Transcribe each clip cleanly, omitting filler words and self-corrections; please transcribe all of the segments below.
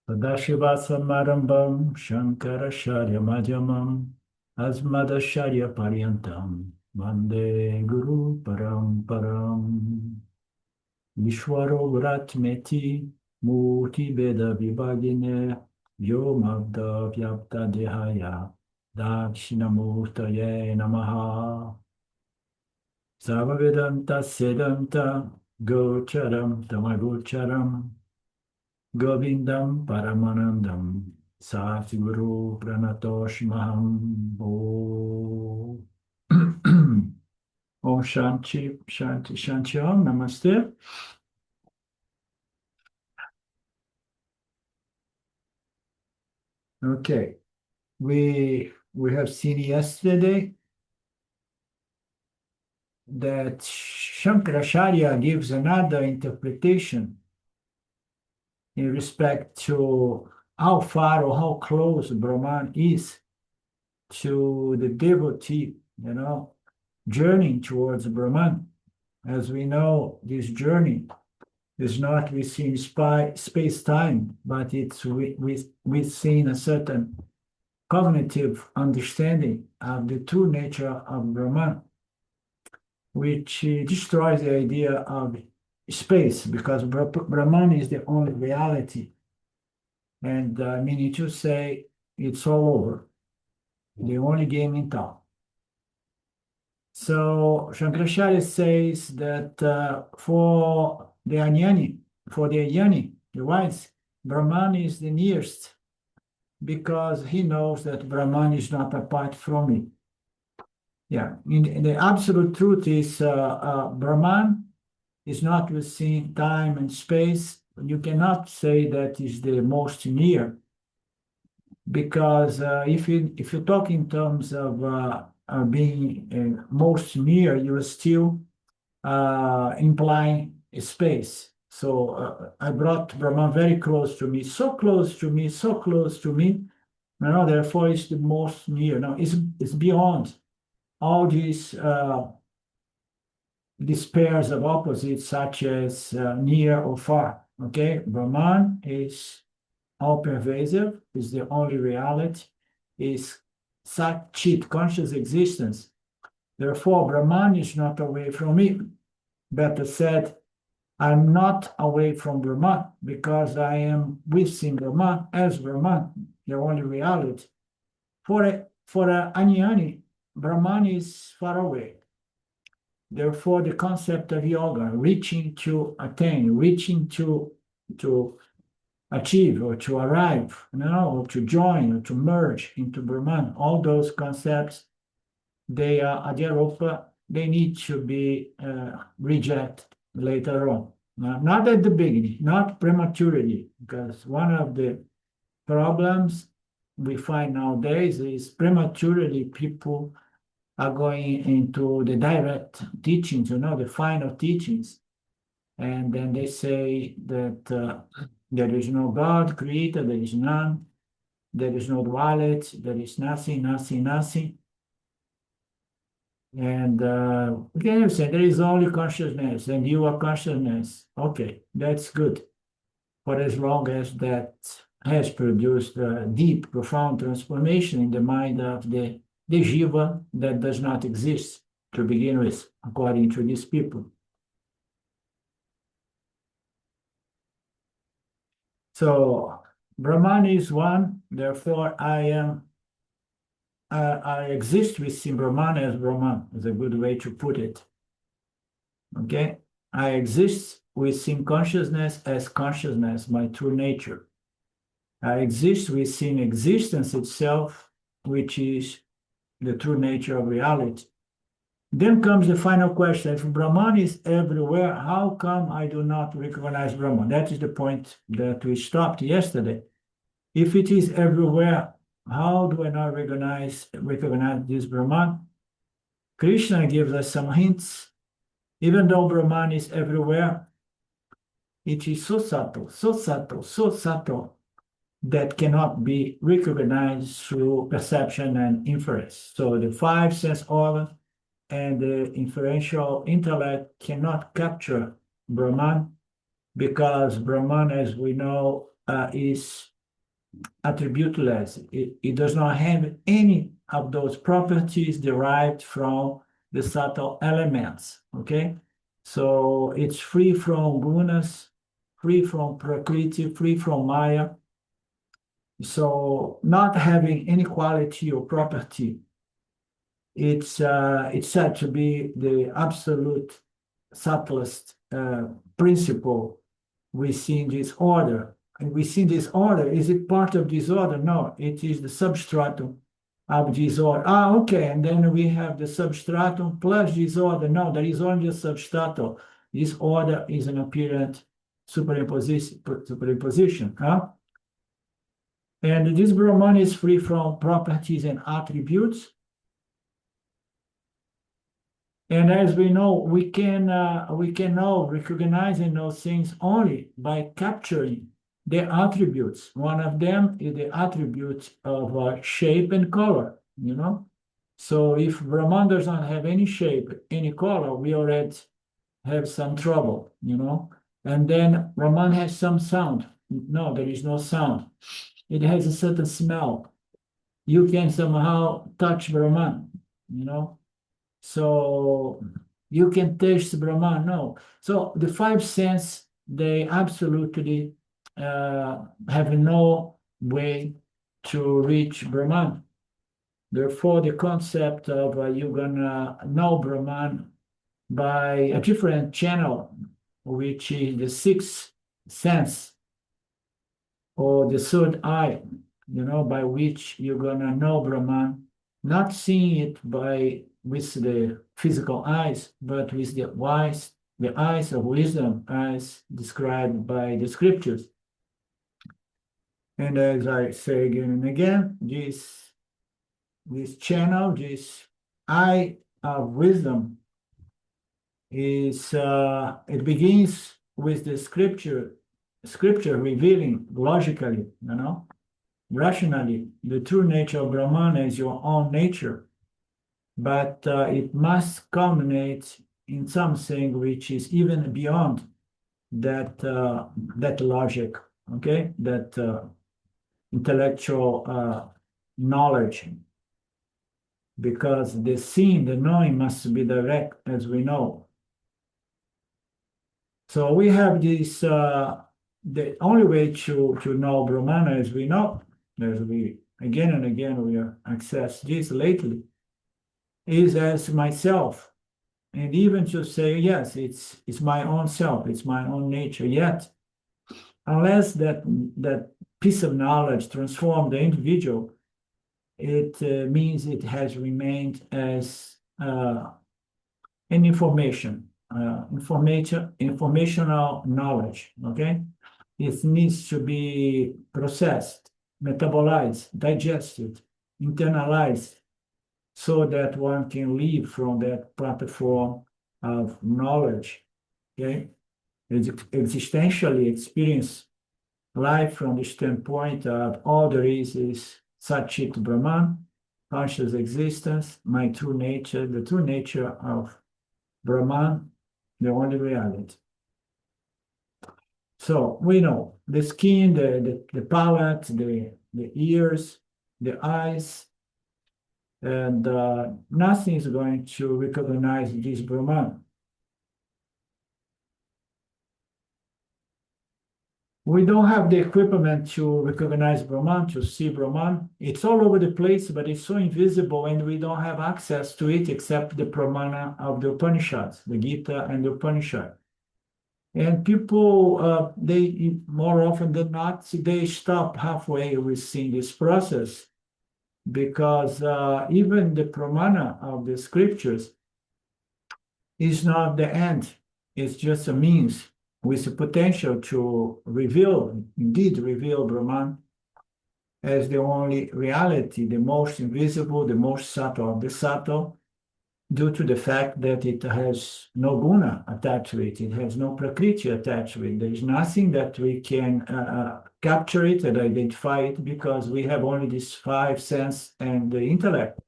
Sadashivasamarambam Shankaracharya Madhyamam Asmadacharya Paryantam Vande Guru Paramparam Vishwaro Vratmeti Murti Veda Vibhagine Vyomabda Vyapta Dehaya Dakshinamurtaye Namaha Savavedanta Sedanta Gocharam Tamagocharam Govindam Paramanandam Satiguru Pranatoshmaham Om Om Shanti Shanti Shanti Om Namaste. Okay, we have seen yesterday that Shankaracharya gives another interpretation in respect to how far or how close Brahman is to the devotee, journeying towards Brahman. As we know, this journey is not within space-time, but it's within a certain cognitive understanding of the true nature of Brahman, which destroys the idea of space, because Brahman is the only reality. And meaning to say, it's all over, the only game in town. So Shankaracharya says that for the Jnani, the wise, Brahman is the nearest, because he knows that Brahman is not apart from it. Yeah, in the absolute truth is Brahman is not within time and space. You cannot say that is the most near, because if you talk in terms of being most near, you are still implying space. So I brought Brahman very close to me, so close to me, so close to me. Therefore, it's the most near. Now, it's beyond all these pairs of opposites, such as near or far. Okay, Brahman is all pervasive, is the only reality, is Sat-Chit, conscious existence. Therefore, Brahman is not away from me. Better said, I'm not away from Brahman, because I am within Brahman as Brahman, the only reality. For a Jnani, Brahman is far away. Therefore, the concept of yoga, reaching to attain, reaching to achieve or to arrive, or to join or to merge into Brahman, all those concepts, they are adyaropa, they need to be rejected later on. Not at the beginning, not prematurely, because one of the problems we find nowadays is prematurely people are going into the direct teachings, the final teachings. And then they say that there is no God creator, there is none, there is no duality, there is nothing, nothing, nothing. And again, you say there is only consciousness and you are consciousness. Okay, that's good. For as long as that has produced a deep, profound transformation in the mind of the jiva that does not exist to begin with, according to these people. So Brahman is one, therefore I exist within Brahman, is a good way to put it. Okay, I exist within consciousness as consciousness, my true nature. I exist within existence itself, which is the true nature of reality. Then comes the final question. If Brahman is everywhere, how come I do not recognize Brahman? That is the point that we stopped yesterday. If it is everywhere, how do I not recognize this Brahman? Krishna gives us some hints. Even though Brahman is everywhere, it is so subtle, so subtle, so subtle that cannot be recognized through perception and inference. So the five sense organs and the inferential intellect cannot capture Brahman, because Brahman, as we know, is attributeless. It does not have any of those properties derived from the subtle elements, okay? So it's free from gunas, free from prakriti, free from maya. So not having any quality or property, it's said to be the absolute subtlest principle we see in this order. And we see this order. Is it part of this order? No, it is the substratum of this order. Ah, okay. And then we have the substratum plus this order. No, there is only a substratum. This order is an apparent superimposition. Huh? And this Brahman is free from properties and attributes. And as we know, we can know, recognizing those things only by capturing the attributes. One of them is the attribute of shape and color, you know? So if Brahman does not have any shape, any color, we already have some trouble, you know? And then Brahman has some sound. No, there is no sound. It has a certain smell. You can somehow touch Brahman, you know? So you can taste Brahman, no. So the five senses, they absolutely have no way to reach Brahman. Therefore, the concept of you're gonna know Brahman by a different channel, which is the sixth sense or the third eye, you know, by which you're gonna know Brahman, not seeing it with the physical eyes, but with the eyes of wisdom, as described by the scriptures. And as I say again and again, this channel, this eye of wisdom is it begins with the scripture revealing logically, you know, rationally, the true nature of Brahman as your own nature. But it must culminate in something which is even beyond that logic, okay, that intellectual knowledge, because the seeing, the knowing must be direct, as we know. So we have this, the only way to know Brahmana, as we know, as we again and again we access this lately, is as myself. And even to say, yes, it's my own self, it's my own nature. Yet, unless that piece of knowledge transforms the individual, it means it has remained as an informational knowledge, okay? It needs to be processed, metabolized, digested, internalized, so that one can live from that platform of knowledge, okay? Existentially experience life from the standpoint of all there is Satchit Brahman, conscious existence, my true nature, the true nature of Brahman, the only reality. So we know the skin, the palate, the ears, the eyes, and nothing is going to recognize this Brahman. We don't have the equipment to recognize Brahman, to see Brahman. It's all over the place, but it's so invisible, and we don't have access to it except the pramana of the Upanishads, the Gita and the Upanishad. And people, they more often than not, they stop halfway with seeing this process, because even the pramana of the scriptures is not the end. It's just a means with the potential to indeed reveal Brahman as the only reality, the most invisible, the most subtle of the subtle, due to the fact that it has no guna attached to it. It has no prakriti attached to it. There is nothing that we can capture it and identify it, because we have only these five senses and the intellect.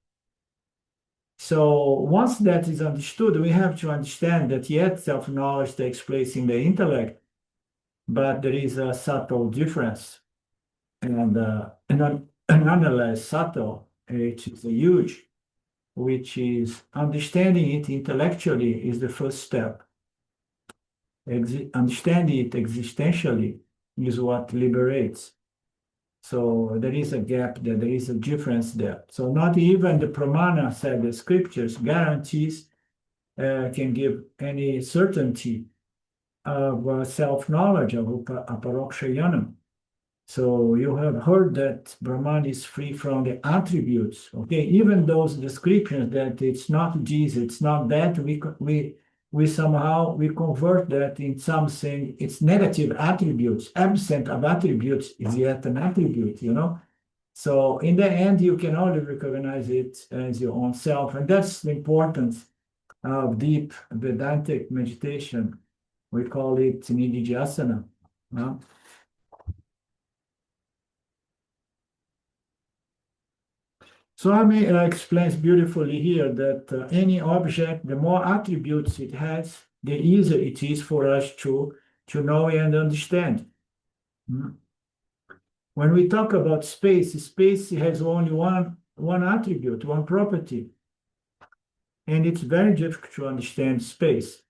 So once that is understood, we have to understand that yet self-knowledge takes place in the intellect, but there is a subtle difference. nonetheless subtle, it is huge, which is understanding it intellectually is the first step. Understanding it existentially is what liberates. So there is a gap there, there is a difference there. So not even the Pramana said the scriptures guarantees can give any certainty of self-knowledge, of aparoksha jnanam. So you have heard that Brahman is free from the attributes. Okay, even those descriptions that it's not this, it's not that, we somehow we convert that in something. It's negative attributes. Absent of attributes is yet an attribute. So in the end, you can only recognize it as your own self, and that's the importance of deep Vedantic meditation. We call it nididhyasana. Swami explains beautifully here that any object, the more attributes it has, the easier it is for us to know and understand. When we talk about space, space has only one attribute, one property. And it's very difficult to understand space.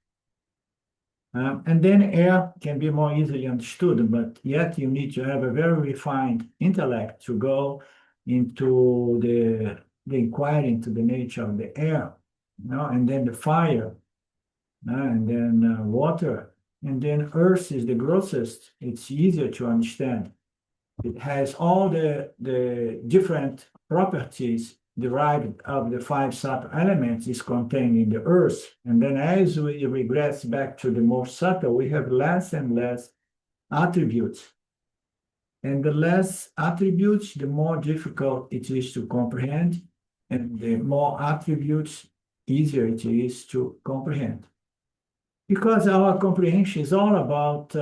And then air can be more easily understood, but yet you need to have a very refined intellect to go into the inquiry into the nature of the air, and then the fire, and then water, and then earth is the grossest. It's easier to understand. It has all the different properties derived of the 5 subtle elements is contained in the earth. And then as we regress back to the more subtle, we have less and less attributes. And the less attributes, the more difficult it is to comprehend. And the more attributes, easier it is to comprehend. Because our comprehension is all about,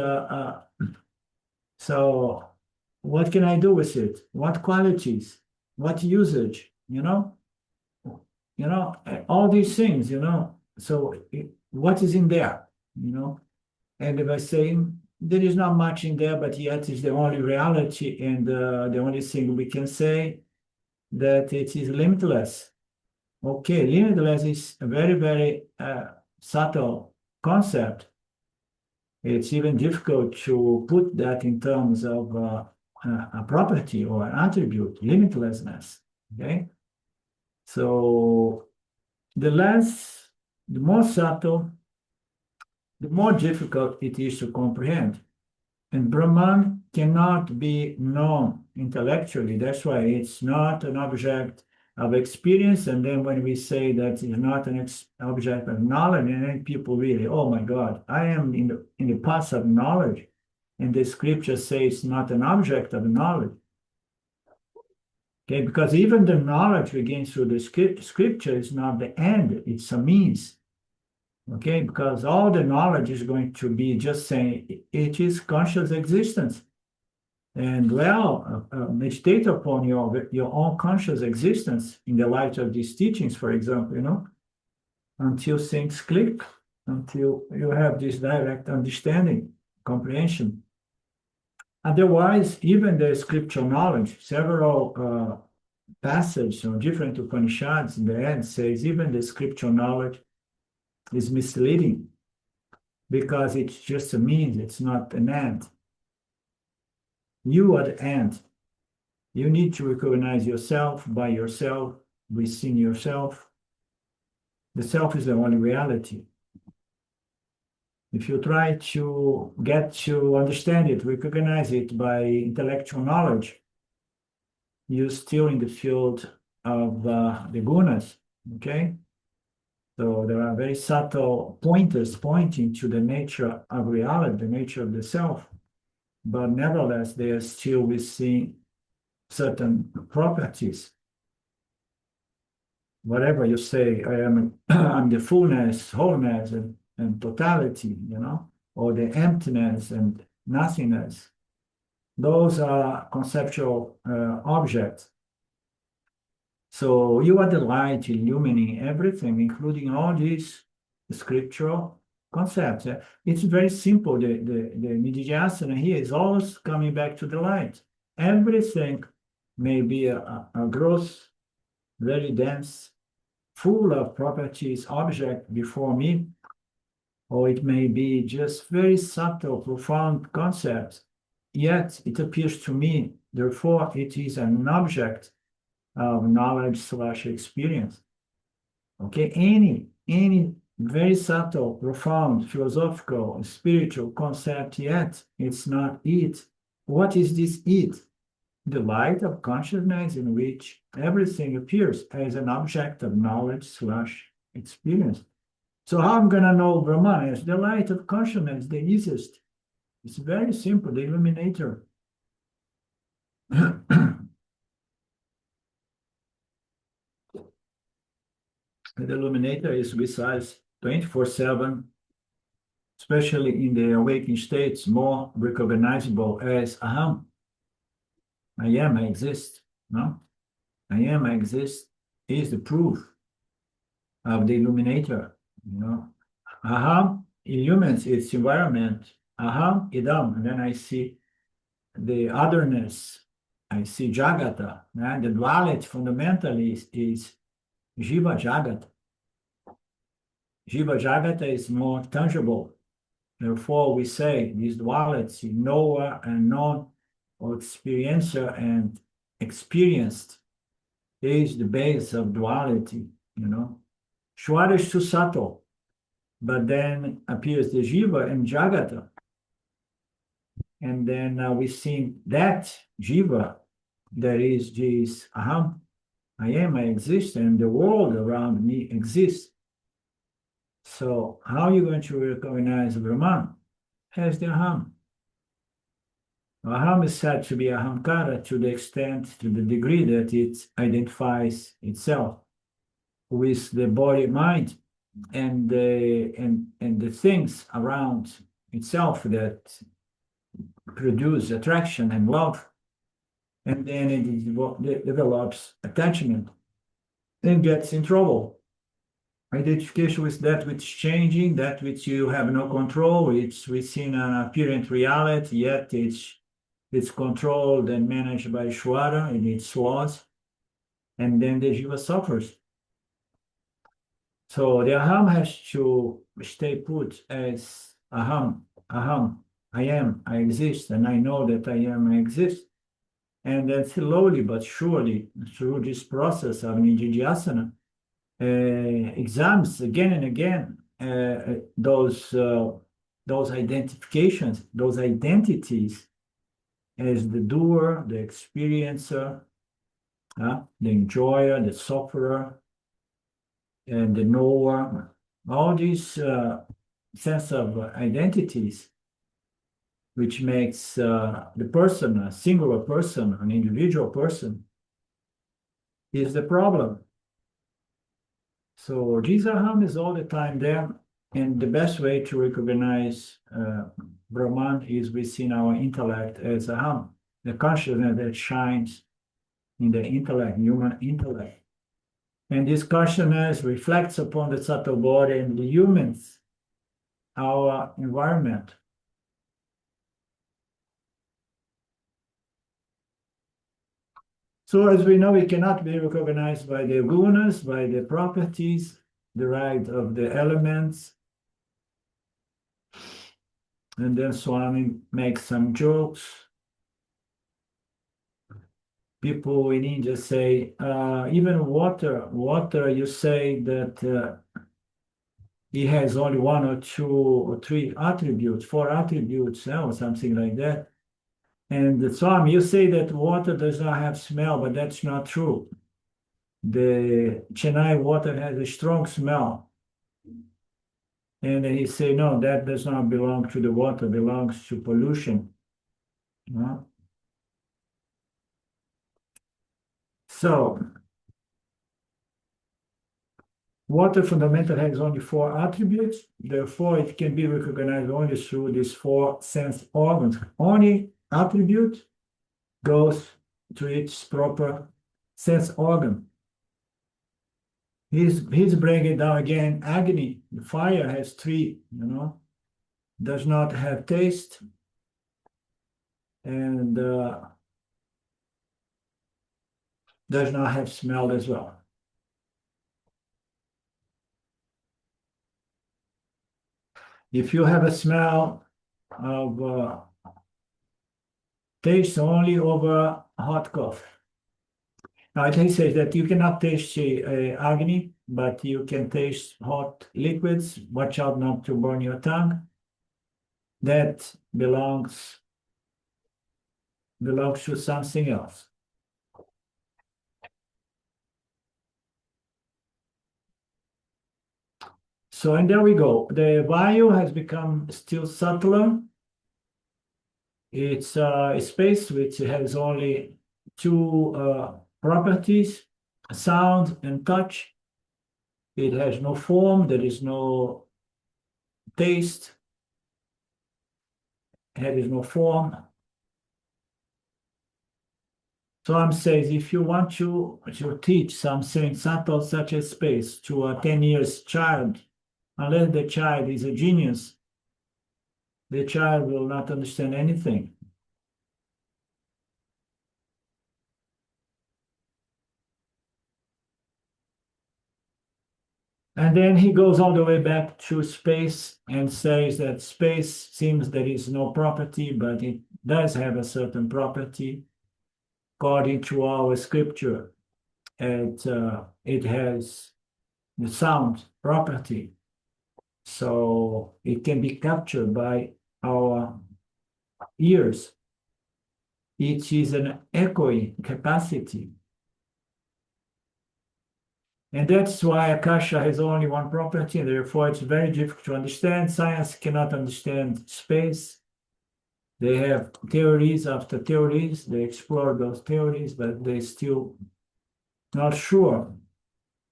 so what can I do with it? What qualities? What usage? All these things, So what is in there? And by saying there is not much in there, but yet it's the only reality, and the only thing we can say that it is limitless. Okay, limitless is a very, very subtle concept. It's even difficult to put that in terms of a property or an attribute, limitlessness. Okay, so the more subtle, the more difficult it is to comprehend. And Brahman cannot be known intellectually. That's why it's not an object of experience. And then when we say that it's not an object of knowledge, and then people really, oh my God, I am in the path of knowledge. And the scripture says it's not an object of knowledge. Okay, because even the knowledge we gain through the scripture is not the end, it's a means. Okay, because all the knowledge is going to be just saying it is conscious existence. And meditate upon your own conscious existence in the light of these teachings, for example, until things click, until you have this direct understanding, comprehension. Otherwise, even the scriptural knowledge, several passages on different Upanishads in the end says even the scriptural knowledge is misleading because it's just a means, it's not an end. You are the end. You need to recognize yourself by yourself, within yourself. The self is the only reality. If you try to get to understand it, recognize it by intellectual knowledge, you're still in the field of the gunas, okay? So there are very subtle pointers pointing to the nature of reality, the nature of the self, but nevertheless, they are still within certain properties. Whatever you say, I'm the fullness, wholeness, and totality, or the emptiness and nothingness. Those are conceptual objects. So you are the light illumining everything, including all these scriptural concepts. It's very simple. The nididhyasana here is always coming back to the light. everything may be a gross, very dense, full of properties, object before me, or it may be just very subtle, profound concepts, yet it appears to me, therefore it is an object of knowledge slash experience. Okay, any very subtle, profound, philosophical, spiritual concept, yet it's not it. What is this it? The light of consciousness in which everything appears as an object of knowledge slash experience. So how I'm gonna know Brahman? As the light of consciousness, the easiest. It's very simple, the illuminator. The illuminator is besides 24/7, especially in the awakened states, more recognizable as Aham. I am, I exist. No? I am, I exist is the proof of the illuminator. You know, Aham illumines its environment. Aham idam, and then I see the otherness. I see Jagata. And the duality fundamentally is Jiva Jagata. Jiva Jagata is more tangible. Therefore, we say this duality, knower and known, or experiencer and experienced, is the base of duality, you know. Shwara is too subtle, but then appears the Jiva and Jagata. And then we see that Jiva, that is this Aham, I am, I exist, and the world around me exists. So how are you going to recognize Brahman? As the Aham. Aham is said to be Ahamkara to the extent, to the degree that it identifies itself with the body, mind, and the things around itself that produce attraction and love, and then it develops attachment and gets in trouble. Identification with that which is changing, that which you have no control, it's within an apparent reality, yet it's controlled and managed by Shwara and its laws, and then the Jiva suffers. So the Aham has to stay put as Aham, I am, I exist, and I know that I am, I exist. And then slowly but surely, through this process of Nididhyasana, examines again and again those identifications, those identities as the doer, the experiencer, the enjoyer, the sufferer, and the knower. All these sense of identities, which makes the person a singular person, an individual person, is the problem. So this Aham is all the time there, and the best way to recognize Brahman is within our intellect as Aham, the consciousness that shines in the intellect, human intellect. And this consciousness reflects upon the subtle body and illumines our environment. So as we know, it cannot be recognized by the gunas, by the properties derived of the elements. And then Swami makes some jokes. People in India say, even water, you say that it has only one or two or three attributes, four attributes, or something like that. And Swami, you say that water does not have smell, but that's not true. The Chennai water has a strong smell. And he say, no, that does not belong to the water, belongs to pollution. So, water fundamental has only four attributes. Therefore, it can be recognized only through these four sense organs. Only attribute goes to its proper sense organ. He's bringing it down again. Agni, the fire has three, does not have taste, and does not have smell as well. If you have a smell of taste only over hot coffee. Now it says that you cannot taste agni, but you can taste hot liquids. Watch out not to burn your tongue. That belongs to something else. So, and there we go. The vayu has become still subtler. It's a space which has only two properties, sound and touch. It has no form, there is no taste, there is no form. So I'm saying if you want to teach something subtle such as space to a 10 years child, unless the child is a genius, the child will not understand anything. And then he goes all the way back to space and says that space seems there is no property, but it does have a certain property. According to our scripture, it has the sound property. So it can be captured by our ears. It is an echoing capacity. And that's why Akasha has only one property, and therefore it's very difficult to understand. Science cannot understand space. They have theories after theories. They explore those theories, but they're still not sure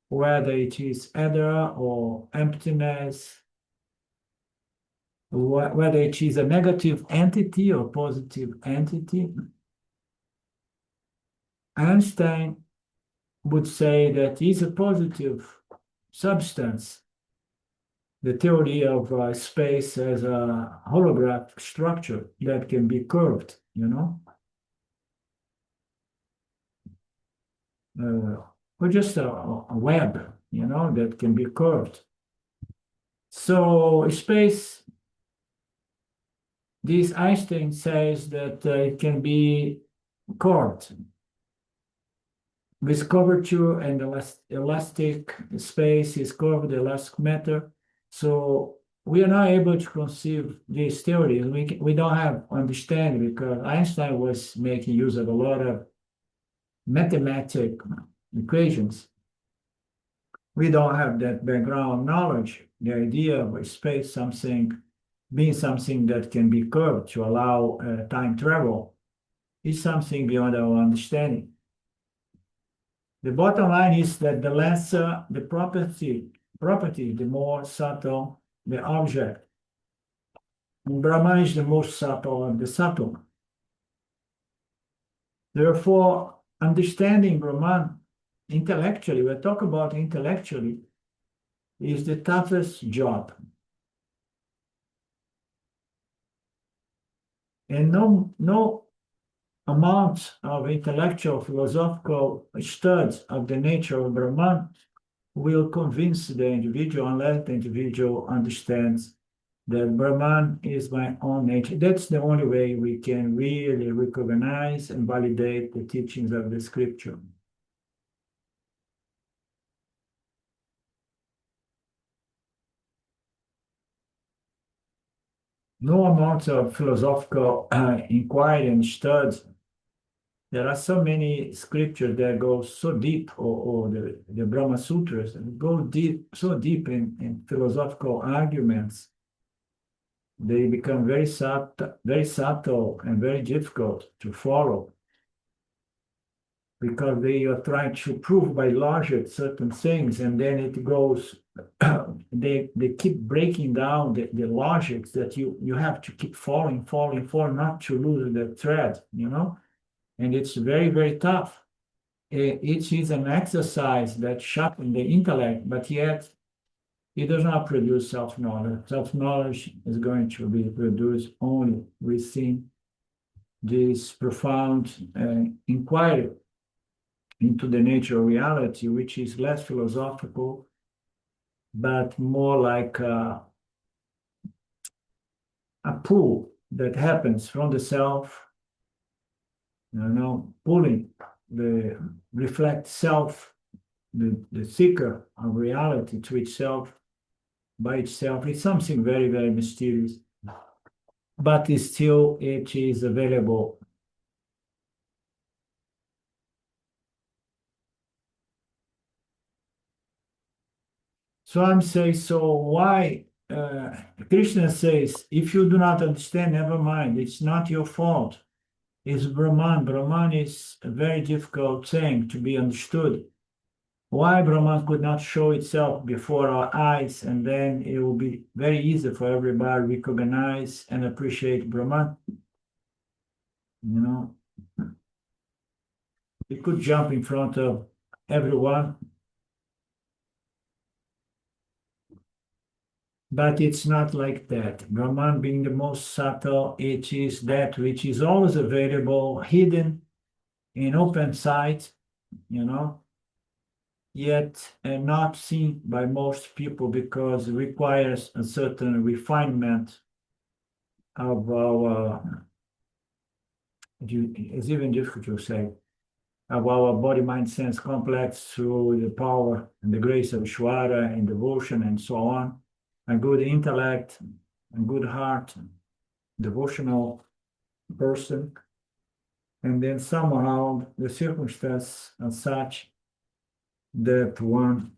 whether it is ether or emptiness, whether it is a negative entity or positive entity. Einstein would say that is a positive substance. The theory of space as a holographic structure that can be curved, or just a web, that can be curved. So space, this Einstein says that it can be curved with curvature, and elastic space is curved, elastic matter. So we are not able to conceive these theories. We don't have understanding because Einstein was making use of a lot of mathematical equations. We don't have that background knowledge. The idea of space being something that can be curved to allow time travel is something beyond our understanding. The bottom line is that the lesser the property, the more subtle the object. And Brahman is the most subtle of the subtle. Therefore, understanding Brahman intellectually, we're talking about intellectually, is the toughest job. And no amount of intellectual philosophical studies of the nature of Brahman will convince the individual unless the individual understands that Brahman is my own nature. That's the only way we can really recognize and validate the teachings of the scripture. No amount of philosophical inquiry and studies. There are so many scriptures that go so deep, or the Brahma Sutras, go deep, so deep in philosophical arguments. They become very subtle and very difficult to follow because they are trying to prove by logic certain things, and then it goes, they keep breaking down the logics that you have to keep falling, not to lose the thread, and it's very, very tough. It is an exercise that sharpens the intellect, but yet it does not produce self-knowledge. Self-knowledge is going to be produced only within this profound inquiry. into the nature of reality, which is less philosophical, but more like a pull that happens from the self, pulling the reflect self, the seeker of reality to itself by itself. It's something very, very mysterious, but it is available. So I'm saying, so why Krishna says, if you do not understand, never mind, it's not your fault. It's Brahman. Brahman is a very difficult thing to be understood. Why Brahman could not show itself before our eyes, and then it will be very easy for everybody to recognize and appreciate Brahman. It could jump in front of everyone, but it's not like that. Brahman being the most subtle, it is that which is always available, hidden in open sight, yet not seen by most people because it requires a certain refinement of our, it's even difficult to say, of our body, mind, sense complex through the power and the grace of Ishvara and devotion and so on. A good intellect, a good heart, devotional person, and then somehow the circumstance are such that one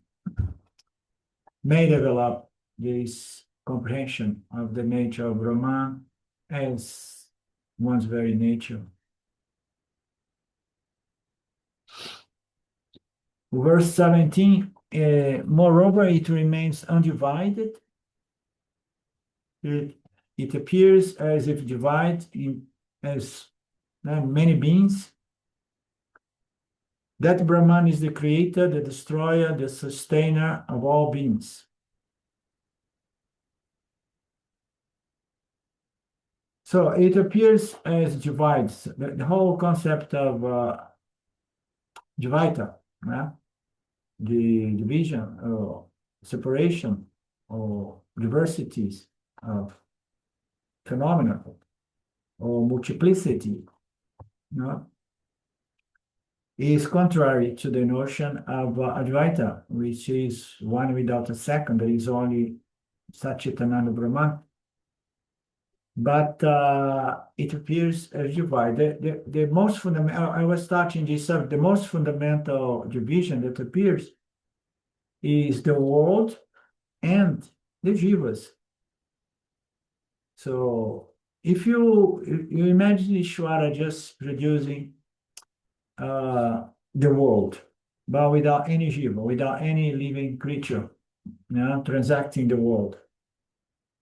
may develop this comprehension of the nature of Brahman as one's very nature. Verse 17, moreover, it remains undivided. It appears as if divided as many beings. That Brahman is the creator, the destroyer, the sustainer of all beings. So it appears as divides. The whole concept of Dvaita, the division or separation or diversities of phenomena or multiplicity, is contrary to the notion of Advaita, which is one without a second. There is only Satchitananda Brahman. But it appears as divided. The most fundamental, I was touching this subject, the most fundamental division that appears is the world and the jivas. So if you imagine Ishvara just producing the world, but without any jiva, without any living creature, transacting the world.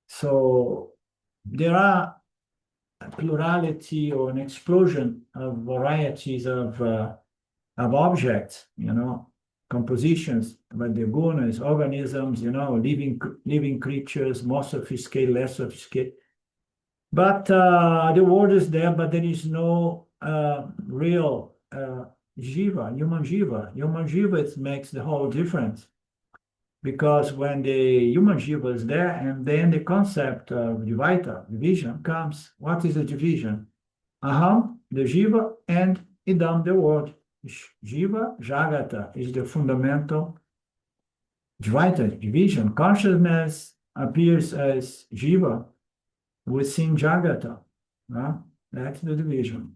So there are a plurality or an explosion of varieties of objects, compositions, but the gunas, organisms, living creatures, more sophisticated, less sophisticated. But the world is there, but there is no real jiva, human jiva. Human jiva makes the whole difference. Because when the human jiva is there, and then the concept of Dvaita, division, comes. What is the division? Aham, the jiva, and idam, the world. Jiva, Jagata, is the fundamental Dvaita, division. Consciousness appears as jiva within Jagata. That's the division.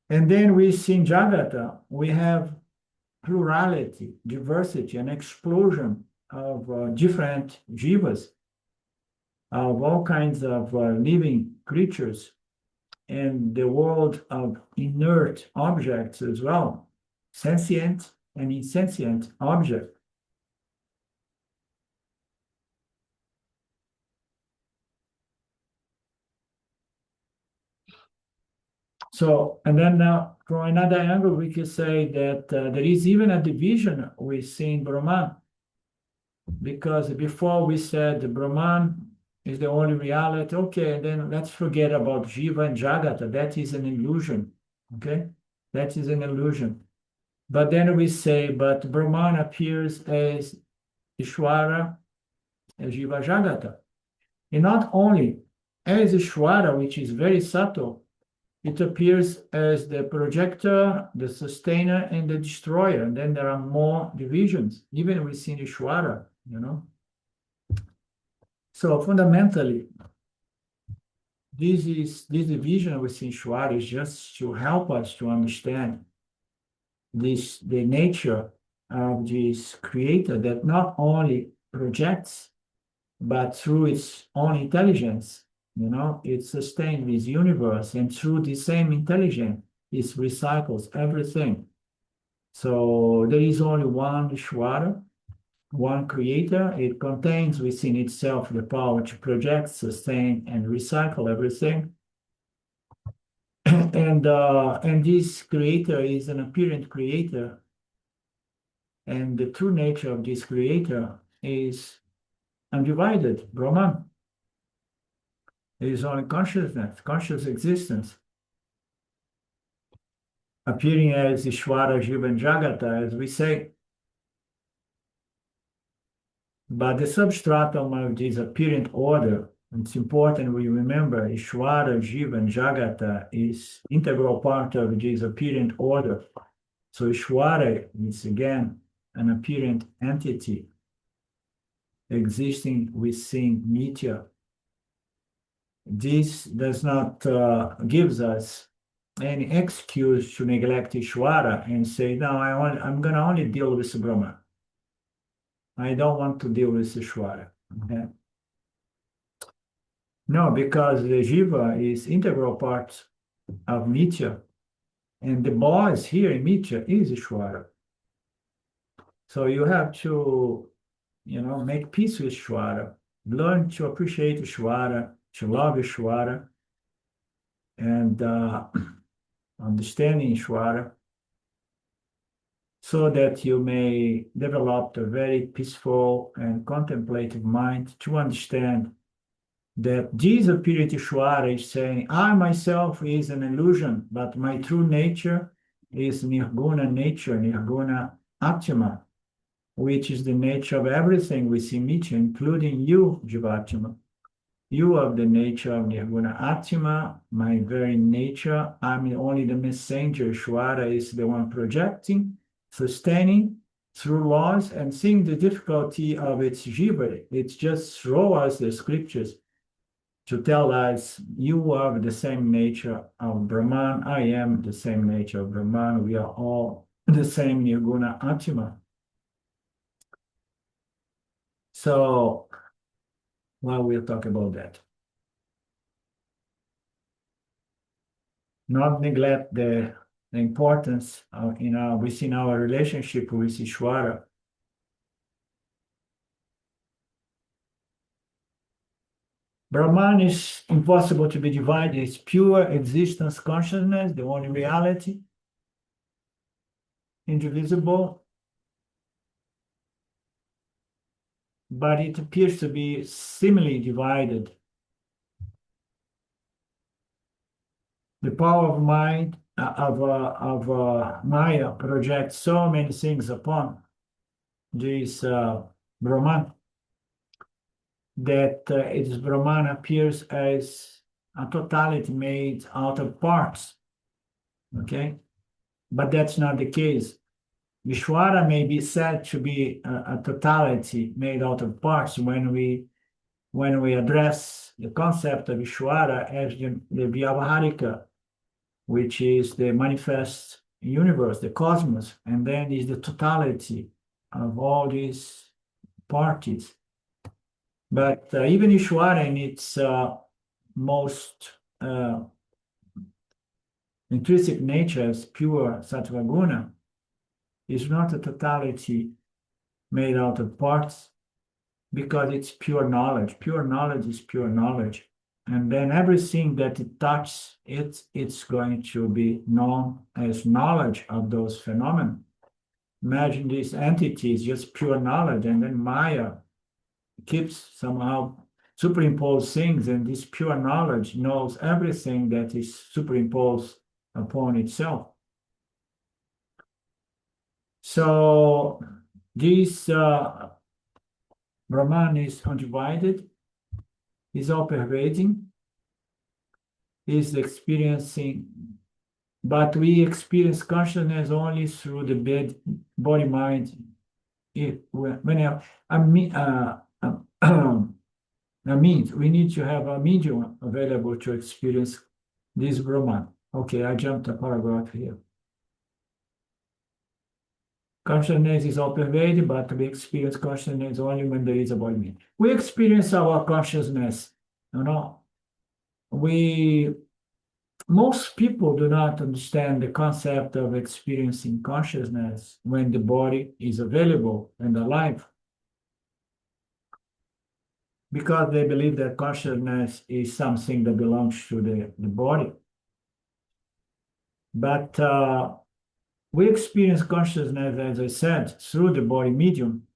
And then within Jagata, we have plurality, diversity, an explosion of different jivas, of all kinds of living creatures, and the world of inert objects as well, sentient and insentient objects. So, and then now from another angle, we could say that there is even a division within Brahman, because before we said the Brahman is the only reality. Okay, then let's forget about Jiva and Jagata. That is an illusion. Okay, that is an illusion. But then we say, but Brahman appears as Ishvara, as Jiva Jagata. And not only as Ishvara, which is very subtle, it appears as the projector, the sustainer, and the destroyer. And then there are more divisions, even within Ishvara, you know. So fundamentally, this division within Ishvara is just to help us to understand the nature of this creator that not only projects, but through its own intelligence, you know, it sustains this universe, and through the same intelligence, it recycles everything. So there is only one Ishvara, one creator. It contains within itself the power to project, sustain, and recycle everything. And this creator is an apparent creator. And the true nature of this creator is undivided, Brahman. It is only consciousness, conscious existence, appearing as Ishvara, Jiva, and Jagata, as we say. But the substratum of this apparent order, it's important we remember Ishvara, Jiva, and Jagata is integral part of this apparent order. So Ishvara is again an apparent entity existing within Nitya. This does not gives us any excuse to neglect Ishvara and say, no, I'm going to only deal with Brahman. I don't want to deal with Ishvara. Okay? No, because the Jiva is integral part of Nitya, and the boss here in Nitya is Ishvara. So you have to, you know, make peace with Ishvara, learn to appreciate Ishvara, to love Ishvara, and understanding Ishvara, so that you may develop a very peaceful and contemplative mind to understand that this apparent Ishvara is saying, I myself is an illusion, but my true nature is Nirguna nature, Nirguna Atma, which is the nature of everything within Nitya, including you, Jivatma. You have the nature of Nirguna Atma, my very nature. I'm only the messenger. Ishvara is the one projecting, sustaining through laws, and seeing the difficulty of its jiva. It's just throw us the scriptures to tell us you have the same nature of Brahman. I am the same nature of Brahman. We are all the same Nirguna Atma. So, well, we'll talk about that. Not neglect the importance of, within our relationship with Ishvara. Brahman is impossible to be divided. It's pure existence consciousness, the only reality, indivisible. But it appears to be similarly divided. The power of mind, of Maya projects so many things upon this Brahman, that Brahman appears as a totality made out of parts. Okay? But that's not the case. Ishvara may be said to be a totality made out of parts when we address the concept of Ishvara as the Vyavaharika, which is the manifest universe, the cosmos, and then is the totality of all these parties. But even Ishvara in its most intrinsic nature as pure sattva guna is not a totality made out of parts, because it's pure knowledge. Pure knowledge is pure knowledge. And then everything that it touches, it's going to be known as knowledge of those phenomena. Imagine this entity is just pure knowledge, and then Maya keeps somehow superimpose things, and this pure knowledge knows everything that is superimposed upon itself. So this Brahman is undivided, is all pervading, is experiencing, but we experience consciousness only through the body mind. That means we need to have a medium available to experience this Brahman. Okay, I jumped a paragraph here. Consciousness is all pervading, but we experience consciousness only when there is a body mind. We experience our consciousness, most people do not understand the concept of experiencing consciousness when the body is available and alive, because they believe that consciousness is something that belongs to the body. But we experience consciousness, as I said, through the body medium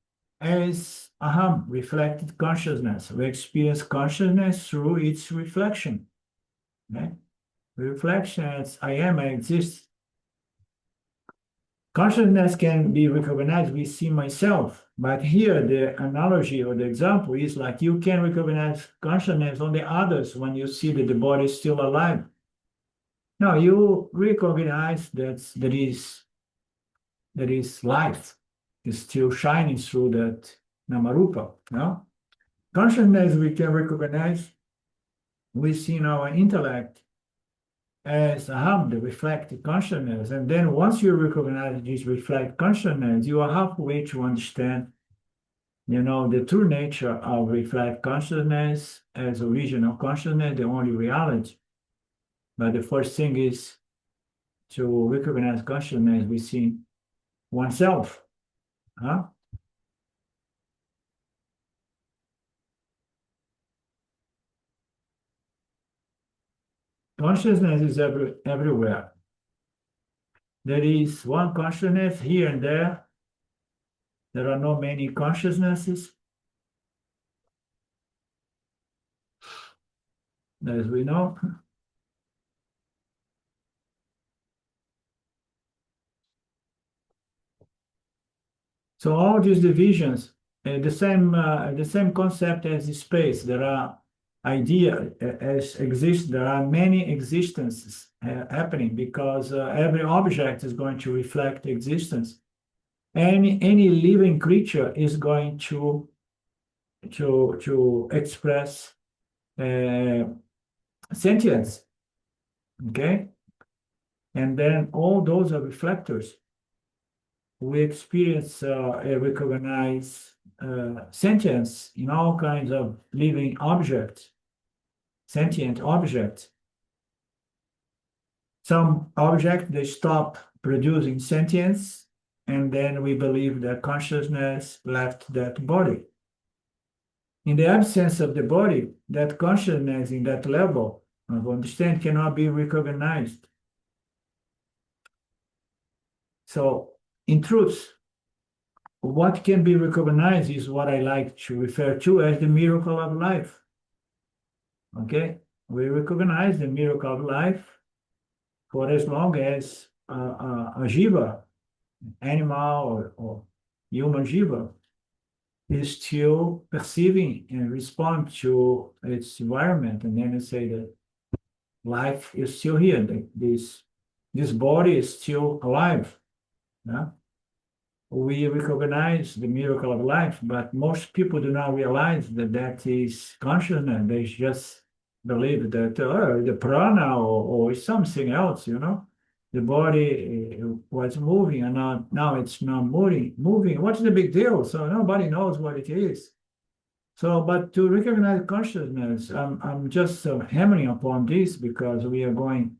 as aham, reflected consciousness. We experience consciousness through its reflection. Okay? The reflection as I am, I exist. Consciousness can be recognized, we see myself. But here, the analogy or the example is like you can recognize consciousness on the others when you see that the body is still alive. Now, you recognize that there is life, is still shining through that namarupa. No? Consciousness we can recognize within our intellect as aham, the reflected consciousness. And then once you recognize this reflected consciousness, you are halfway to understand, the true nature of reflected consciousness as original consciousness, the only reality. But the first thing is to recognize consciousness within oneself. Huh? Consciousness is everywhere. There is one consciousness here and there. There are not many consciousnesses, as we know. So all these divisions, the same concept as the space. There are as exist. There are many existences happening because every object is going to reflect existence. Any living creature is going to express sentience. Okay, and then all those are reflectors. We experience recognize sentience in all kinds of living objects, sentient objects. Some objects, they stop producing sentience, and then we believe that consciousness left that body. In the absence of the body, that consciousness in that level of understanding cannot be recognized. So, in truth, what can be recognized is what I like to refer to as the miracle of life. Okay? We recognize the miracle of life for as long as a jiva, animal or human jiva, is still perceiving and respond to its environment. And then you say that life is still here. This body is still alive. Yeah? We recognize the miracle of life, but most people do not realize that is consciousness. They just believe that the prana or something else, The body was moving and now it's not moving. What's the big deal? So nobody knows what it is. So, but to recognize consciousness, I'm just hammering upon this because I'm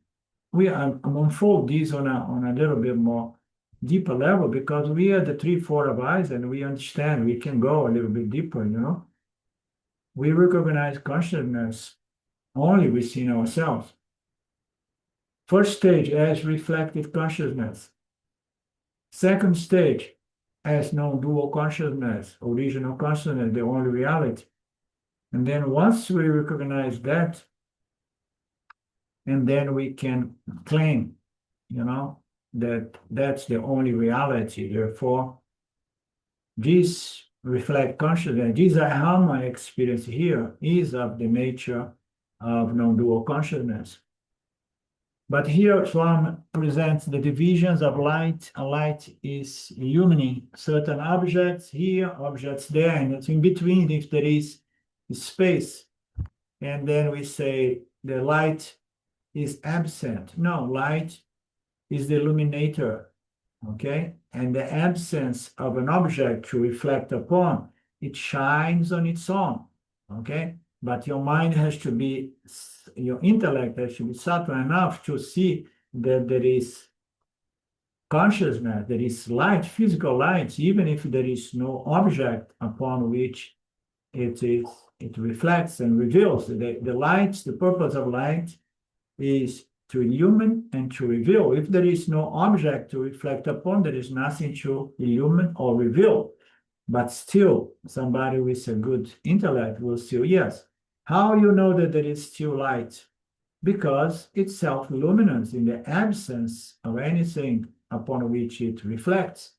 unfold this on a little bit more deeper level because we are the 3-4 of eyes and we understand we can go a little bit deeper, We recognize consciousness only within ourselves. First stage as reflective consciousness. Second stage as non-dual consciousness, original consciousness, the only reality. And then once we recognize that, and then we can claim, that that's the only reality. Therefore, this reflect consciousness. This how my experience here is of the nature of non-dual consciousness. But here Swam presents the divisions of light. A light is illumining certain objects here, objects there, and it's in between if there is space. And then we say the light is absent. No, light is the illuminator, okay? And the absence of an object to reflect upon, it shines on its own, okay? But your mind has to be, your intellect has to be subtle enough to see that there is consciousness, there is light, physical light, even if there is no object upon which it reflects and reveals. The light, the purpose of light is to illumine and to reveal. If there is no object to reflect upon, there is nothing to illumine or reveal. But still, somebody with a good intellect will still, yes. How you know that there is still light? Because it's self-luminous in the absence of anything upon which it reflects.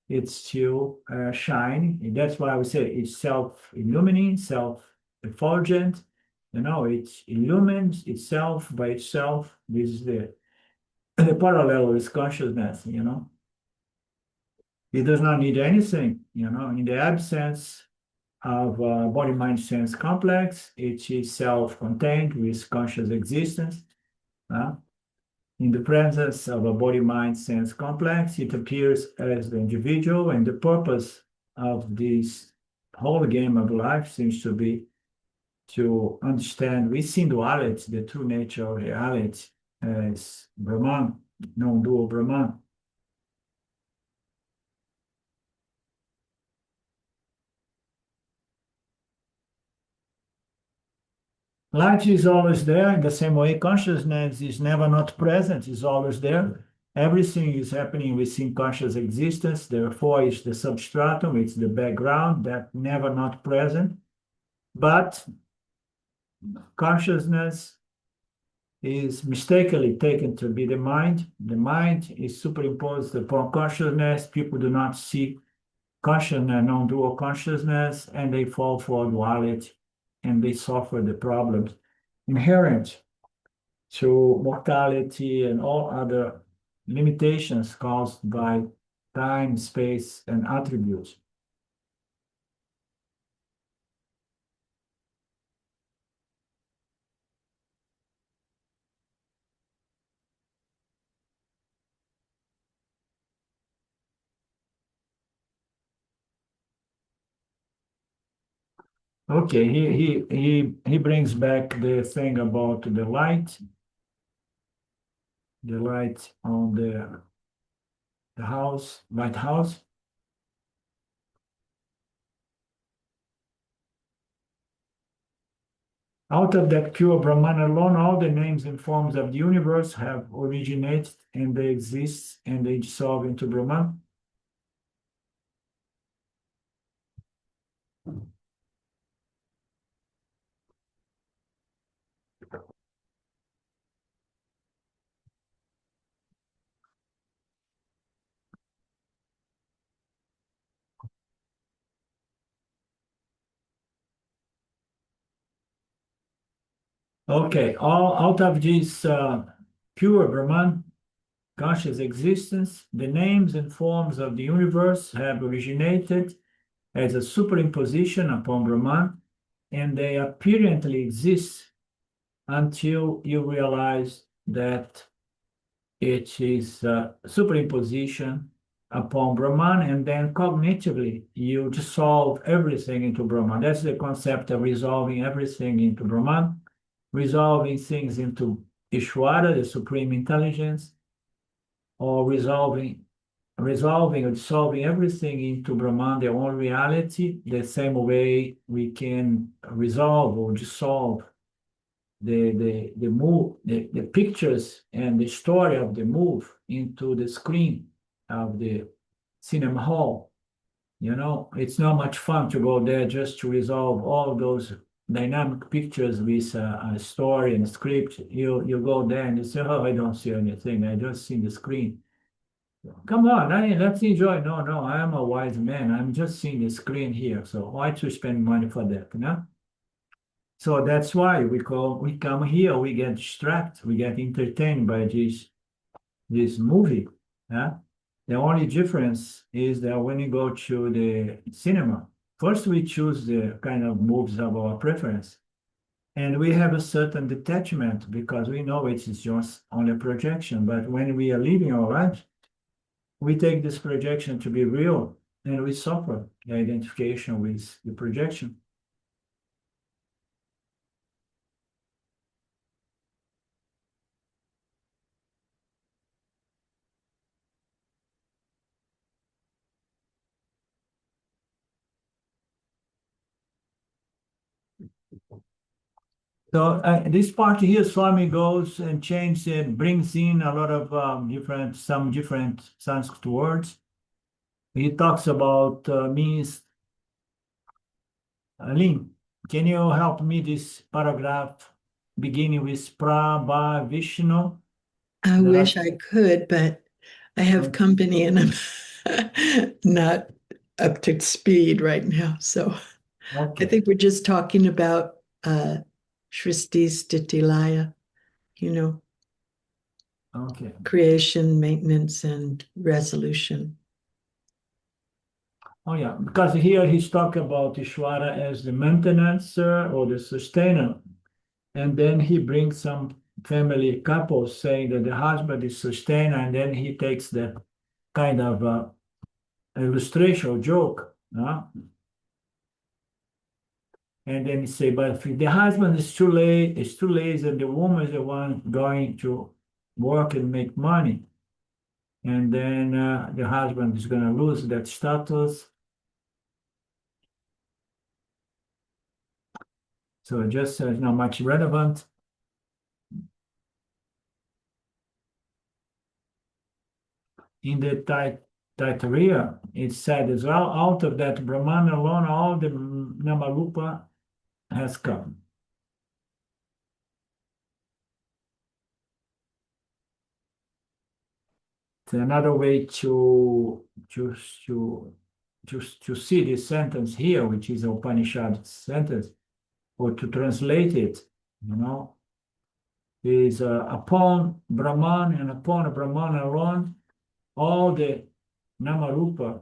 It's still shining. That's why we say it's self-illumining, self-effulgent. It illumines itself by itself. This is the parallel with consciousness, It does not need anything, in the absence of body-mind-sense complex, it is self-contained with conscious existence. In the presence of a body-mind-sense complex, it appears as the individual, and the purpose of this whole game of life seems to be to understand within duality the true nature of reality as Brahman, non-dual Brahman. Light is always there in the same way consciousness is never not present, is always there. Everything is happening within conscious existence, therefore it's the substratum, it's the background that never not present. But consciousness is mistakenly taken to be the mind. The mind is superimposed upon consciousness. People do not see consciousness, non-dual consciousness, and they fall for duality, and they suffer the problems inherent to mortality and all other limitations caused by time, space, and attributes. Okay, he brings back the thing about the light on the house, White House. Out of that pure Brahman alone, all the names and forms of the universe have originated, and they exist, and they dissolve into Brahman. Okay, all out of this pure Brahman, conscious existence, the names and forms of the universe have originated as a superimposition upon Brahman, and they apparently exist until you realize that it is a superimposition upon Brahman, and then cognitively you dissolve everything into Brahman. That's the concept of resolving everything into Brahman, resolving things into Ishvara, the supreme intelligence, or resolving or dissolving everything into Brahman, their own reality, the same way we can resolve or dissolve the pictures and the story of the move into the screen of the cinema hall. It's not much fun to go there just to resolve all those dynamic pictures with a story and a script. You go there and you say, oh, I don't see anything. I just see the screen. Come on, let's enjoy. No, no, I am a wise man. I'm just seeing the screen here. So why to spend money for that, no? So that's why we come here, we get distracted, we get entertained by this movie. Yeah. The only difference is that when you go to the cinema, first we choose the kind of movies of our preference. And we have a certain detachment because we know it is just only a projection. But when we are living our life, we take this projection to be real and we suffer the identification with the projection. So this part here, Swami goes and changes and brings in a lot of some different Sanskrit words. He talks about means. Lynn, can you help me this paragraph beginning with Prabha Vishnu? I There wish I could, but I have company and I'm not up to speed right now. So I okay, think we're just talking about Shristi Stitilaya, you know, okay. creation, maintenance, and resolution. Oh yeah, because here he's talking about Ishvara as the maintenance or the sustainer. And then he brings some family couples saying that the husband is sustainer, and then he takes that kind of illustration or joke. And then he say, but if the husband is too late, it's too lazy, and the woman is the one going to work and make money. And then the husband is going to lose that status. So just not much relevant. In the Taittiriya, it's said as well, out of that Brahman alone, all the Namarupa has come. It's another way to, to, to see this sentence here, which is a Upanishad sentence, or to translate it, you know, is upon Brahman and upon Brahman alone, all the Namarupa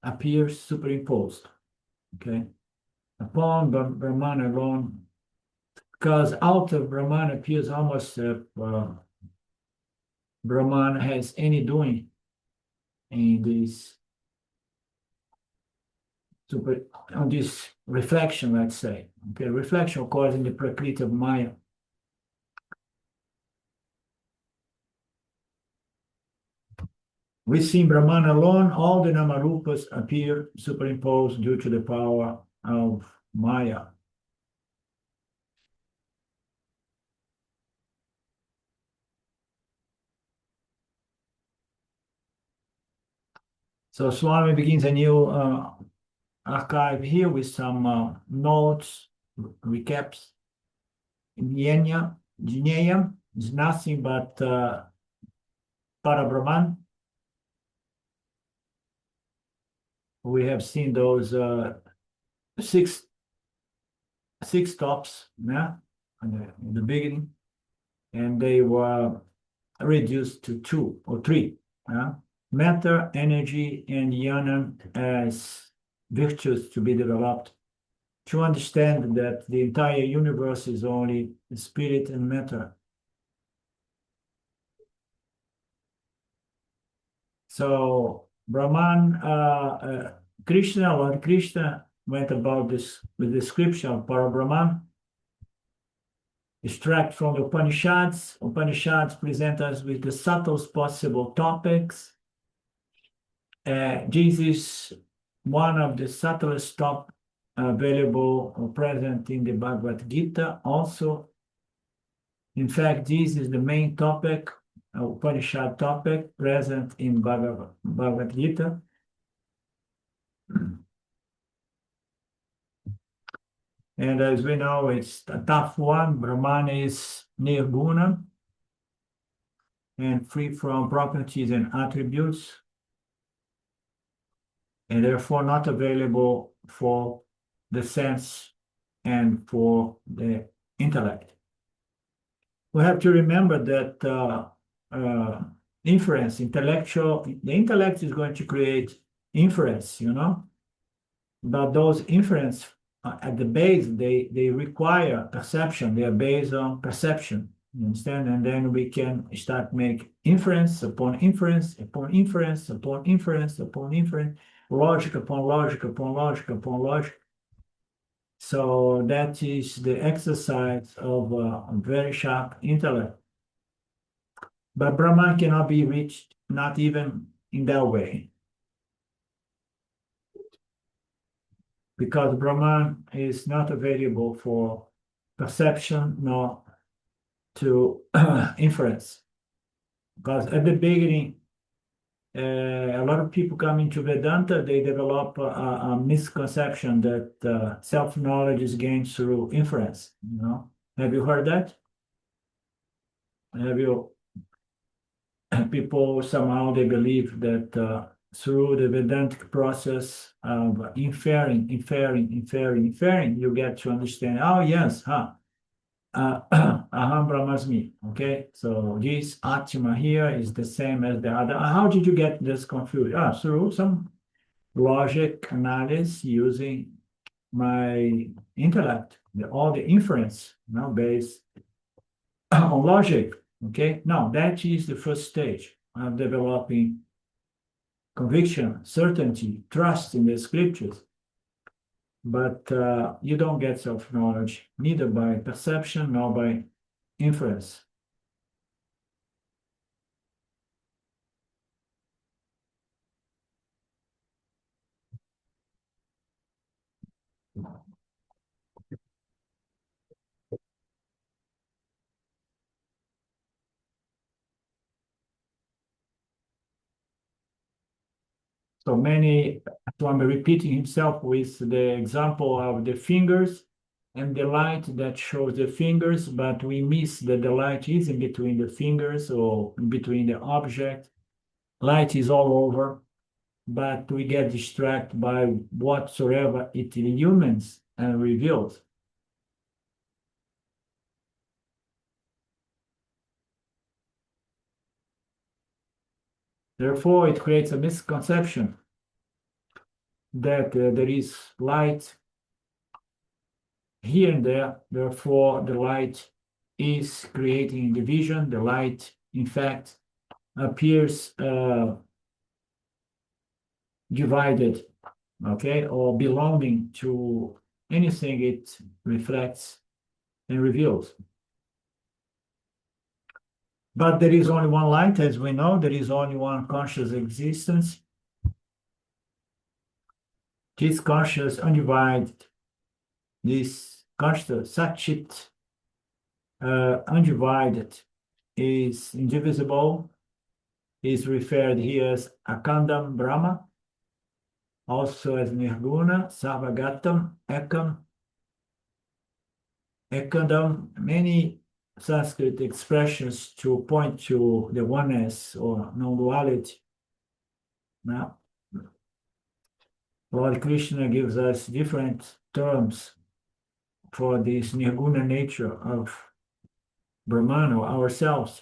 appears superimposed, okay? Upon Brahman alone, because out of Brahman appears almost Brahman has any doing in this super on this reflection, let's say. Okay, reflection occurs in the Prakriti of Maya. Within Brahman alone, all the Namarupas appear superimposed due to the power of Maya. So Swami begins a new archive here with some notes, recaps. Jnana is nothing but Parabrahman. We have seen those six stops, yeah, in the beginning, and they were reduced to two or three. Yeah? Matter, energy, and jnana as virtues to be developed to understand that the entire universe is only spirit and matter. So Brahman, Lord Krishna went about this with the description of Parabrahman, extract from the Upanishads. Upanishads present us with the subtlest possible topics. This is one of the subtlest topics available or present in the Bhagavad Gita also. In fact, this is the main topic, Upanishad topic, present in Bhagavad Gita. And as we know, it's a tough one. Brahman is nirguna. and free from properties and attributes, and therefore not available for the sense and for the intellect. We have to remember that inference, the intellect is going to create inference, but those inference at the base, they require perception. They are based on perception. You understand? And then we can start make inference upon inference upon inference upon inference upon inference, logic upon logic upon logic upon logic. So that is the exercise of a very sharp intellect. But Brahman cannot be reached, not even in that way. Because Brahman is not available for perception nor to inference. Because at the beginning, a lot of people come into Vedanta, they develop a misconception that self-knowledge is gained through inference. Have you heard that? Have you? People somehow they believe that through the Vedantic process of inferring, you get to understand, oh yes, Aham Brahmasmi. Okay, so this Atma here is the same as the other. How did you get this confused? Through some logic analysis using my intellect, all the inference, based on logic. Okay, now that is the first stage of developing conviction, certainty, trust in the scriptures. But you don't get self-knowledge neither by perception nor by inference. So Swami repeating himself with the example of the fingers and the light that shows the fingers, but we miss that the light is in between the fingers or in between the object. Light is all over, but we get distracted by whatsoever it illumines and reveals. Therefore, it creates a misconception that there is light here and there. Therefore, the light is creating division. The light, in fact, appears divided, okay, or belonging to anything it reflects and reveals. But there is only one light, as we know. There is only one conscious existence. This conscious, undivided, this conscious, Satchit, undivided, is indivisible, is referred here as Akandam Brahma, also as Nirguna, Sarvagatam, Ekam, Ekadam, many Sanskrit expressions to point to the oneness or non-duality. Now, Lord Krishna gives us different terms for this nirguna nature of Brahman or ourselves.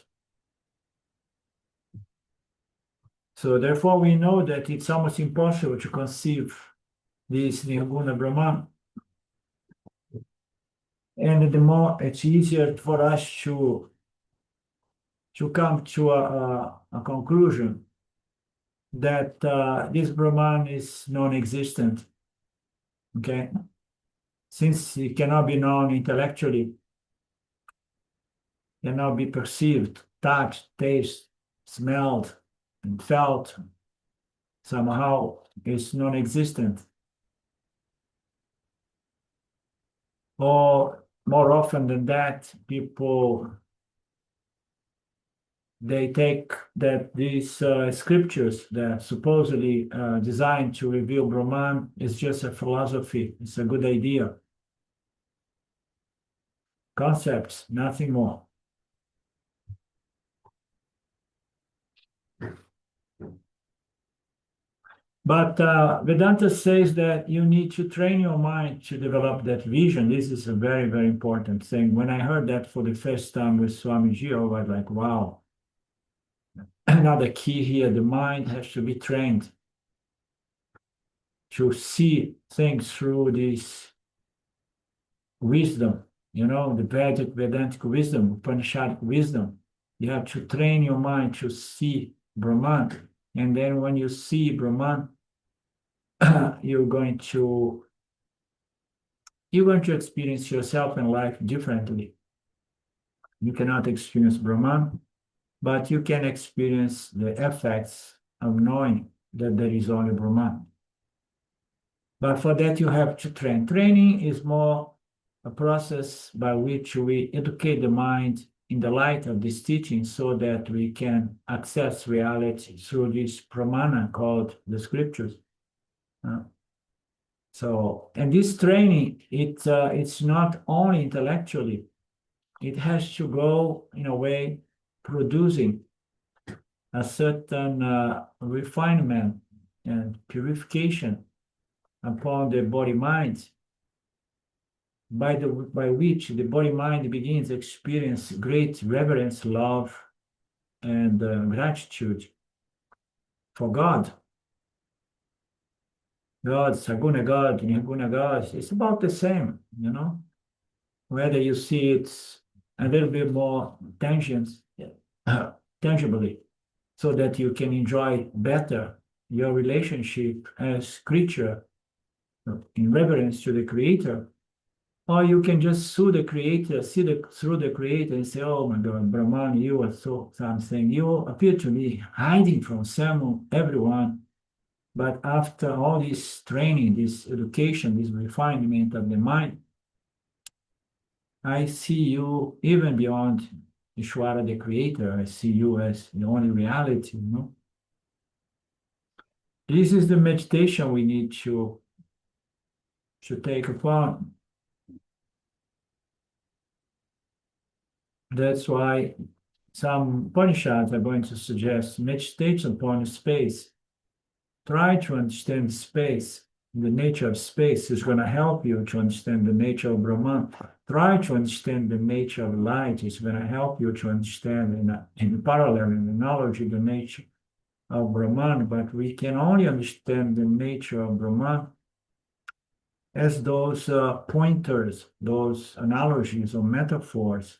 So therefore we know that it's almost impossible to conceive this nirguna Brahman. And the more it's easier for us to come to a conclusion that this Brahman is non-existent, okay? Since it cannot be known intellectually, cannot be perceived, touched, tasted, smelled, and felt, somehow is non-existent. Or more often than that, people they take that these scriptures that supposedly designed to reveal Brahman is just a philosophy. It's a good idea. Concepts, nothing more. But Vedanta says that you need to train your mind to develop that vision. This is a very, very important thing. When I heard that for the first time with Swamiji, I was like, wow. Another key here, the mind has to be trained to see things through this wisdom, the Vedantic wisdom, Upanishadic wisdom. You have to train your mind to see Brahman. And then when you see Brahman, you're going to experience yourself and life differently. You cannot experience Brahman, but you can experience the effects of knowing that there is only Brahman. But for that, you have to train. Training is more a process by which we educate the mind in the light of this teaching so that we can access reality through this pramana called the scriptures. And this training, it's not only intellectually, it has to go in a way producing a certain refinement and purification upon the body mind, by which the body mind begins to experience great reverence, love, and gratitude for God. God, Saguna God, Nirguna God, it's about the same, whether you see it a little bit more tangibly, so that you can enjoy better your relationship as creature in reverence to the Creator, or you can just sue the Creator, through the Creator and say, oh my God, Brahman, you are something. You appear to me hiding from everyone. But after all this training, this education, this refinement of the mind, I see you even beyond Ishvara, the Creator. I see you as the only reality, This is the meditation we need to take upon. That's why some Upanishads are going to suggest meditate upon space. Try to understand space. The nature of space is going to help you to understand the nature of Brahman. Try to understand the nature of light. It's going to help you to understand in parallel, in analogy, the nature of Brahman. But we can only understand the nature of Brahman as those pointers, those analogies or metaphors.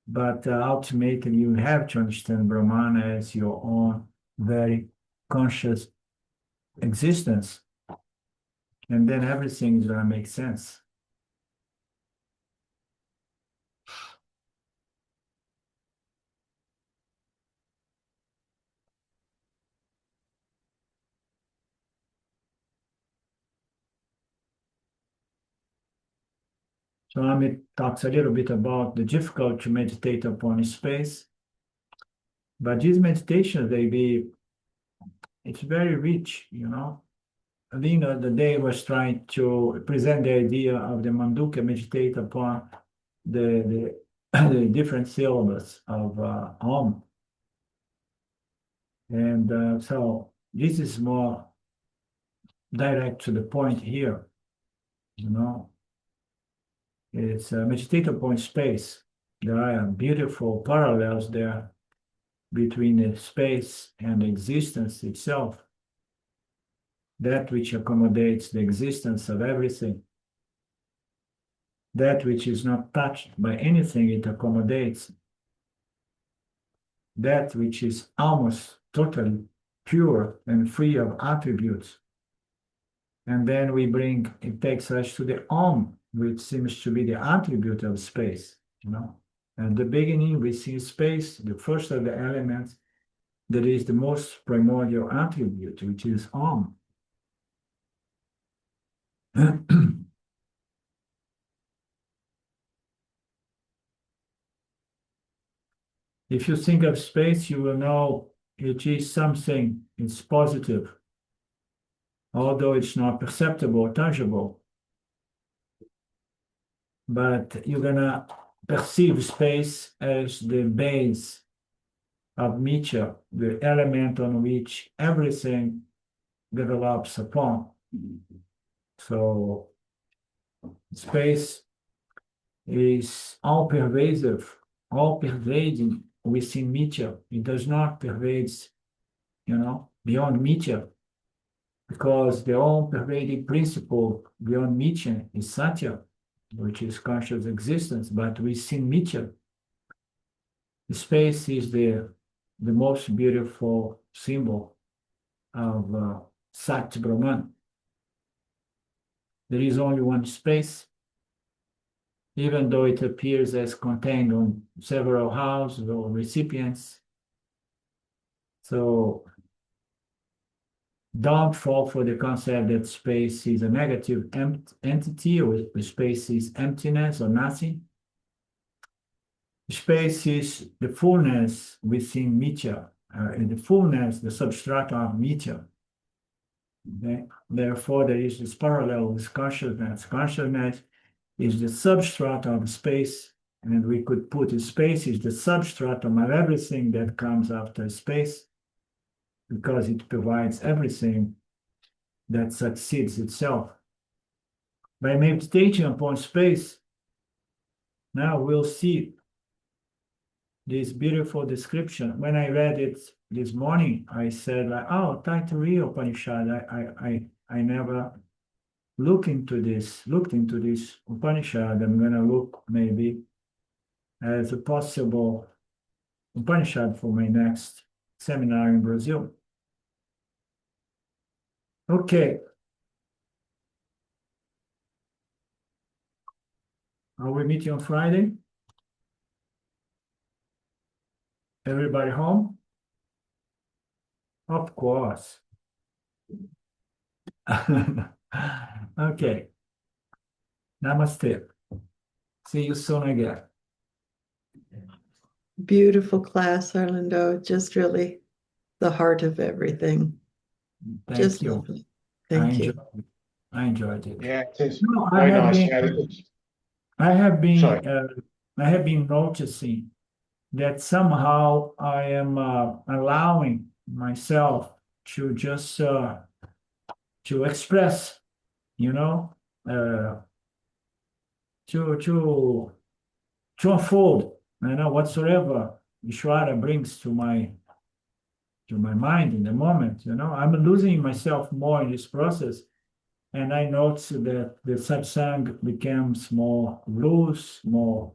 But ultimately, you have to understand Brahman as your own very conscious existence. And then everything is going to make sense. So Amit talks a little bit about the difficulty to meditate upon space. But these meditations, it's very rich, I think the day was trying to present the idea of the Mandukya meditate upon the different syllables of Om. And so this is more direct to the point here, It's meditate upon space. There are beautiful parallels there between the space and the existence itself. That which accommodates the existence of everything. That which is not touched by anything, it accommodates. That which is almost totally pure and free of attributes. And then it takes us to the Om, which seems to be the attribute of space, At the beginning, we see space, the first of the elements, that is the most primordial attribute, which is Om. If you think of space, you will know it is something, it's positive, although it's not perceptible or tangible. But you're going to perceive space as the base of Mithya, the element on which everything develops upon. So space is all pervasive, all pervading within Mitya. It does not pervade, beyond Mitya, because the all pervading principle beyond Mitya is Satya, which is conscious existence, but within Mitya, space is the most beautiful symbol of Sat Brahman. There is only one space, even though it appears as contained on several houses or recipients. So don't fall for the concept that space is a negative entity, or space is emptiness or nothing. Space is the fullness within Mitya, and the fullness, the substratum of Mitya. Okay? Therefore, there is this parallel with consciousness. Consciousness is the substratum of space, and we could put space is the substratum of everything that comes after space, because it provides everything that succeeds itself. By meditating upon space, now we'll see this beautiful description. When I read it this morning, I said, like, oh, Taittiriya Upanishad, I never looked into this Upanishad. I'm going to look maybe as a possible Upanishad for my next seminar in Brazil. Okay. Are we meeting on Friday? Everybody home? Of course. Okay. Namaste. See you soon again. Beautiful class, Orlando. Just really the heart of everything. Thank Just you. lovely. Thank you. I enjoyed it. Yeah, it is. No, Very nice. I have been Sorry. I have been noticing that somehow I am allowing myself to just to express, to unfold, whatsoever Ishvara brings to my mind in the moment. I'm losing myself more in this process, and I notice that the satsang becomes more loose, and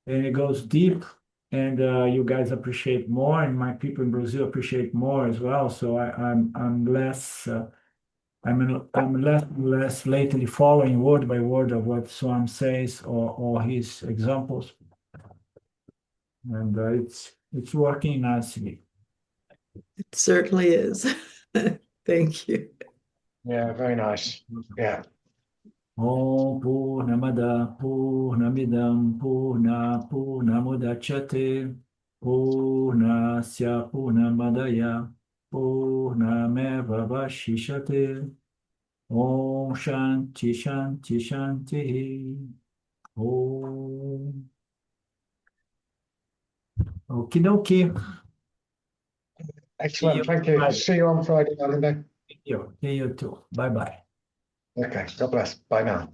it goes deep, and you guys appreciate more, and my people in Brazil appreciate more as well. So I'm less less lately following word by word of what Swam says or his examples, and it's working nicely. It certainly is. Thank you. Yeah, very nice. Yeah. Om Purnamada Purnamidam Purnamudachyate Purnasya Purnamadaya Purnameva Vashishate. Om Shanti Shanti Shanti. Om. Okie dokie. Excellent. Thank you. See you on Friday, Orlando. See you too. Bye bye. Okay. God bless. Bye now.